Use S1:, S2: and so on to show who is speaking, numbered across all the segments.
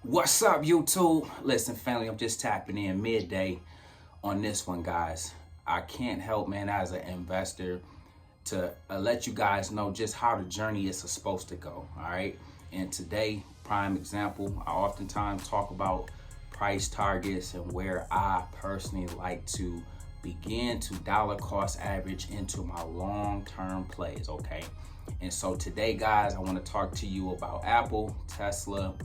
S1: What's up, YouTube? Listen, family, I'm just tapping in midday on this one, guys. I can't help, man, as an investor to let you guys know just how the journey is supposed to go, all right? And today, prime example, I oftentimes talk about price targets and where I personally like to begin to dollar cost average into my long-term plays, okay? And so today, guys, I want to talk to you about Apple, Tesla,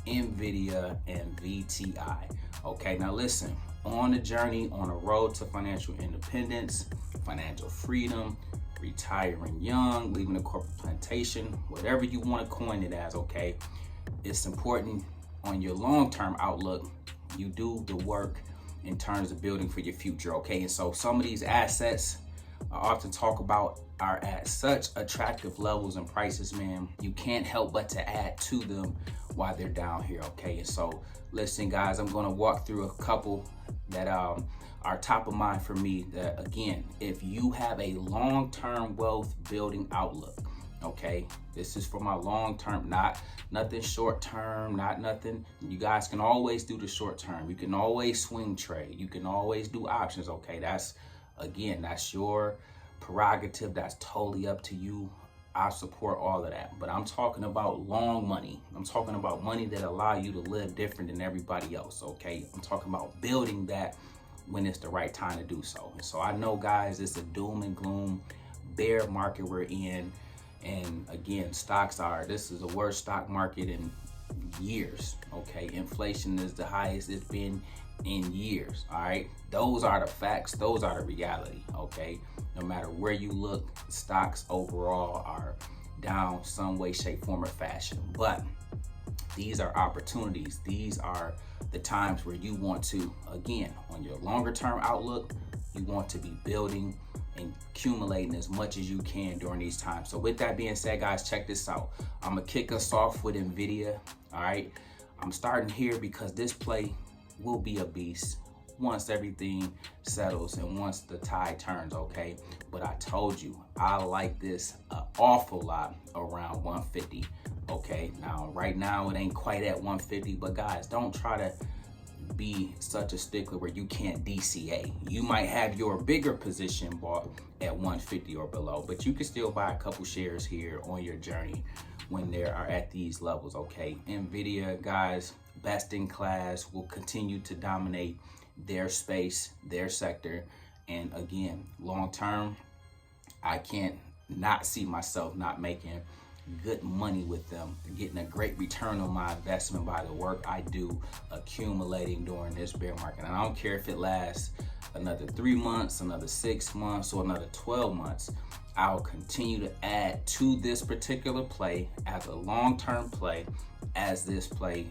S1: NVIDIA, and VTI. Okay, now listen, on the journey, on a road to financial independence, financial freedom, retiring young, leaving the corporate plantation, whatever you want to coin it as, okay, it's important on your long-term outlook, you do the work in terms of building for your future, okay? And so some of these assets I often talk about are at such attractive levels and prices, man, you can't help but to add to them while they're down here, okay? And so listen, guys, I'm going to walk through a couple that are top of mind for me that, again, if you have a long-term wealth building outlook, okay, this is for my long-term, not nothing short-term, not nothing. You guys can always do the short-term. You can always swing trade. You can always do options, okay? That's, again, that's your prerogative. That's totally up to you. I support all of that, but I'm talking about long money. I'm talking about money that allow you to live different than everybody else, okay? I'm talking about building that when it's the right time to do so. And so I know, guys, it's a doom and gloom bear market we're in. And again, this is the worst stock market in years, okay? Inflation is the highest it's been in years, all right? Those are the facts, those are the reality, okay? No matter where you look, stocks overall are down some way, shape, form, or fashion. But these are opportunities. These are the times where you want to, again, on your longer term outlook, you want to be building and accumulating as much as you can during these times. So with that being said, guys, check this out. I'm gonna kick us off with NVIDIA, all right? I'm starting here because this play will be a beast once everything settles and once the tide turns, okay? But I told you, I like this an awful lot around 150, okay? Now, right now, it ain't quite at 150, but guys, don't try to be such a stickler where you can't DCA. You might have your bigger position bought at 150 or below, but you can still buy a couple shares here on your journey when they are at these levels, okay? NVIDIA, guys, best in class, will continue to dominate their space, their sector. And again, long term, I can't not see myself not making good money with them, getting a great return on my investment by the work I do accumulating during this bear market. And I don't care if it lasts another 3 months, another 6 months, or another 12 months. I'll continue to add to this particular play as a long-term play as this play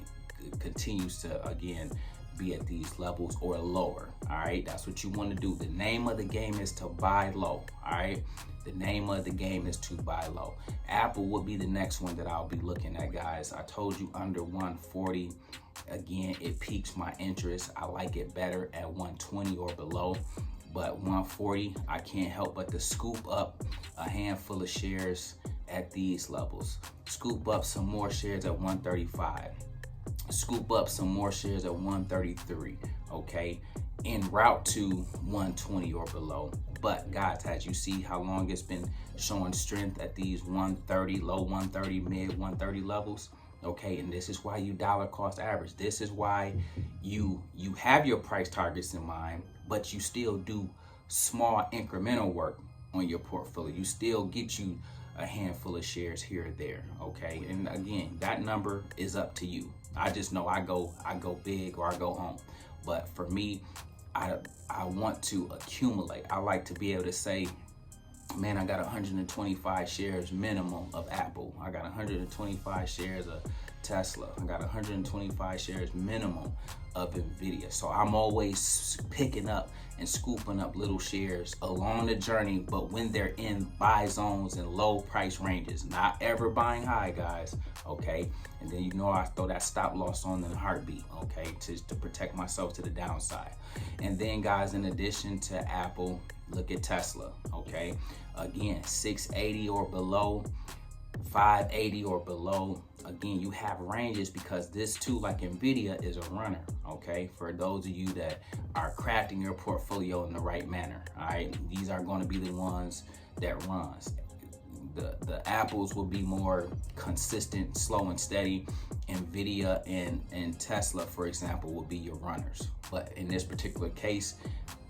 S1: continues to, again, be at these levels or lower, all right? That's what you want to do. The name of the game is to buy low, all right? The name of the game is to buy low. Apple will be the next one that I'll be looking at, guys. I told you under 140. Again, it piques my interest. I like it better at 120 or below. But 140, I can't help but to scoop up a handful of shares at these levels. Scoop up some more shares at 135. Scoop up some more shares at 133, okay? En route to 120 or below. But guys, as you see how long it's been showing strength at these 130, low 130, mid 130 levels, okay? And this is why you dollar cost average. This is why you have your price targets in mind, but you still do small incremental work on your portfolio. You still get you a handful of shares here or there, okay? And again, that number is up to you. I just know I go big or I go home. But for me, I want to accumulate. I like to be able to say, man, I got 125 shares minimum of Apple. I got 125 shares of Tesla. I got 125 shares minimum of NVIDIA. So I'm always picking up and scooping up little shares along the journey, but when they're in buy zones and low price ranges, not ever buying high, guys, okay? And then you know I throw that stop loss on in a heartbeat, okay, to protect myself to the downside. And then, guys, in addition to Apple, look at Tesla, okay? Again, 680 or below. 580 or below. Again, you have ranges because this too, like NVIDIA, is a runner, okay? For those of you that are crafting your portfolio in the right manner, all right? These are going to be the ones that runs. The apples will be more consistent, slow and steady. NVIDIA and Tesla, for example, will be your runners. But in this particular case,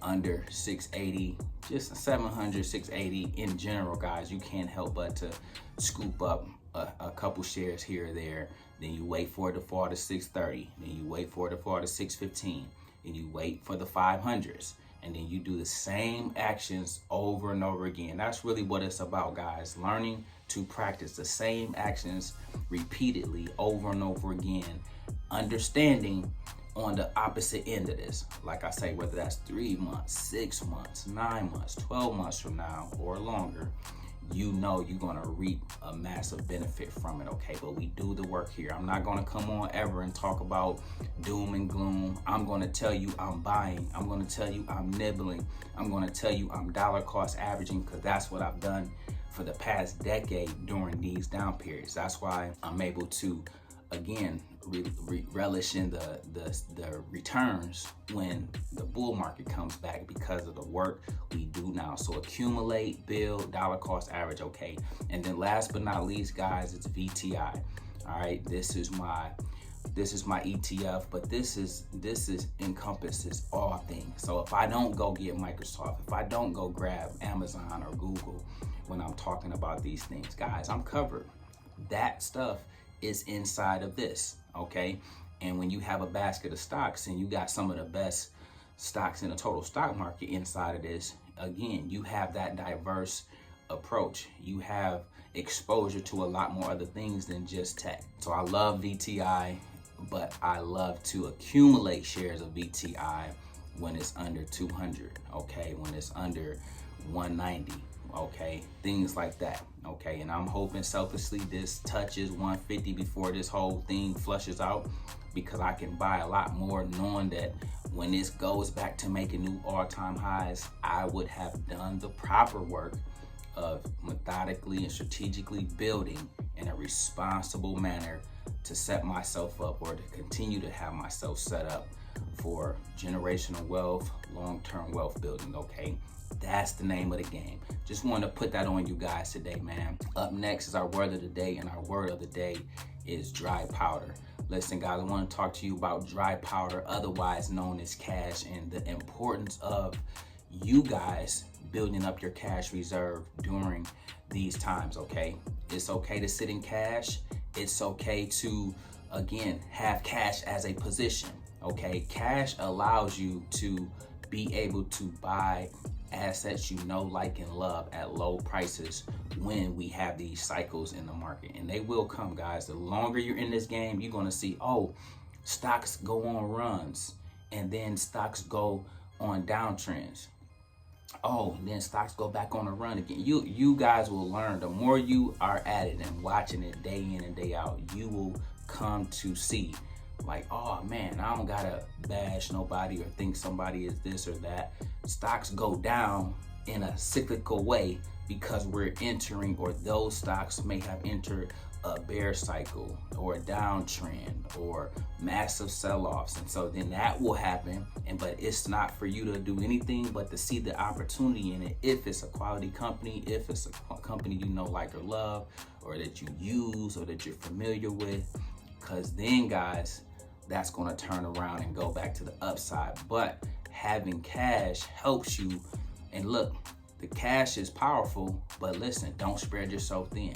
S1: under 680, just 700, 680 in general, guys, you can't help but to scoop up a couple shares here or there. Then you wait for it to fall to 630. Then you wait for it to fall to 615. Then you wait for the 500s. And then you do the same actions over and over again. That's really what it's about, guys. Learning to practice the same actions repeatedly over and over again. Understanding on the opposite end of this. Like I say, whether that's 3 months, 6 months, 9 months, 12 months from now or longer, you know you're gonna reap a massive benefit from it, okay? But we do the work here. I'm not gonna come on ever and talk about doom and gloom. I'm gonna tell you I'm buying. I'm gonna tell you I'm nibbling. I'm gonna tell you I'm dollar cost averaging, because that's what I've done for the past decade during these down periods. That's why I'm able to, again, relish in the returns when the bull market comes back, because of the work we do now. So accumulate, build, dollar cost average, okay? And then last but not least, guys, it's VTI. All right, this is my ETF, but this encompasses all things. So if I don't go get Microsoft, if I don't go grab Amazon or Google when I'm talking about these things, guys, I'm covered. That stuff is inside of this, okay? And when you have a basket of stocks and you got some of the best stocks in the total stock market inside of this, again, you have that diverse approach. You have exposure to a lot more other things than just tech. So I love VTI, but I love to accumulate shares of VTI when it's under 200, okay? When it's under 190, okay? Things like that, okay? And I'm hoping selfishly this touches 150 before this whole thing flushes out, because I can buy a lot more, knowing that when this goes back to making new all-time highs, I would have done the proper work of methodically and strategically building in a responsible manner to set myself up, or to continue to have myself set up for generational wealth, long-term wealth building, okay? That's the name of the game. Just wanted to put that on you guys today, man. Up next is our word of the day, and our word of the day is dry powder. Listen, guys, I want to talk to you about dry powder, otherwise known as cash, and the importance of you guys building up your cash reserve during these times, okay? It's okay to sit in cash. It's okay to, again, have cash as a position, okay? Cash allows you to be able to buy assets you know, like, and love at low prices when we have these cycles in the market. And they will come, guys. The longer you're in this game, you're going to see, oh, stocks go on runs, and then stocks go on downtrends. Oh, and then stocks go back on a run again. You guys will learn. The more you are at it and watching it day in and day out, you will come to see, like, oh man, I don't gotta bash nobody or think somebody is this or that. Stocks go down in a cyclical way because we're entering, or those stocks may have entered a bear cycle or a downtrend or massive sell-offs, and so then that will happen. But it's not for you to do anything but to see the opportunity in it. If it's a quality company, if it's a company you know, like, or love, or that you use, or that you're familiar with, because then, guys, that's going to turn around and go back to the upside. But having cash helps you. And look, the cash is powerful, but listen, don't spread yourself thin.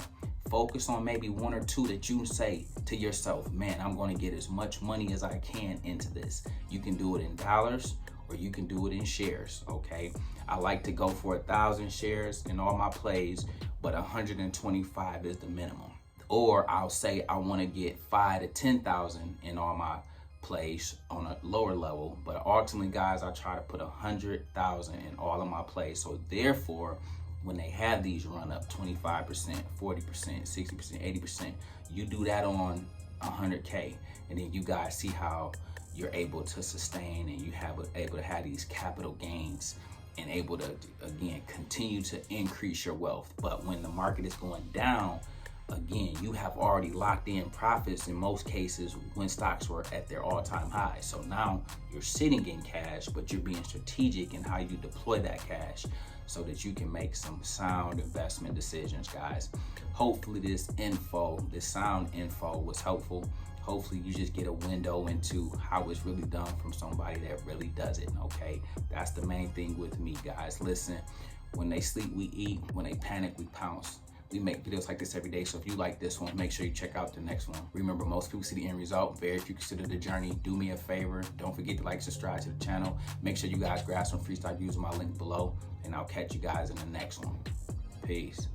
S1: Focus on maybe one or two that you say to yourself, man, I'm going to get as much money as I can into this. You can do it in dollars, or you can do it in shares, okay? I like to go for 1,000 shares in all my plays, but 125 is the minimum. Or I'll say I want to get 5,000 to 10,000 in all my plays on a lower level, but ultimately, guys, I try to put 100,000 in all of my plays. So therefore, when they have these run up 25%, 40%, 60%, 80%, you do that on 100K, and then you guys see how you're able to sustain, and you able to have these capital gains, and able to, again, continue to increase your wealth. But when the market is going down, again, you have already locked in profits in most cases when stocks were at their all-time high. So now you're sitting in cash, but you're being strategic in how you deploy that cash so that you can make some sound investment decisions, guys. Hopefully this sound info was helpful. Hopefully you just get a window into how it's really done from somebody that really does it, okay? That's the main thing with me, guys. Listen, when they sleep, we eat. When they panic, we pounce. We make videos like this every day, so if you like this one, make sure you check out the next one. Remember, most people see the end result. Very few consider the journey. Do me a favor. Don't forget to like, subscribe to the channel. Make sure you guys grab some free stuff using my link below, and I'll catch you guys in the next one. Peace.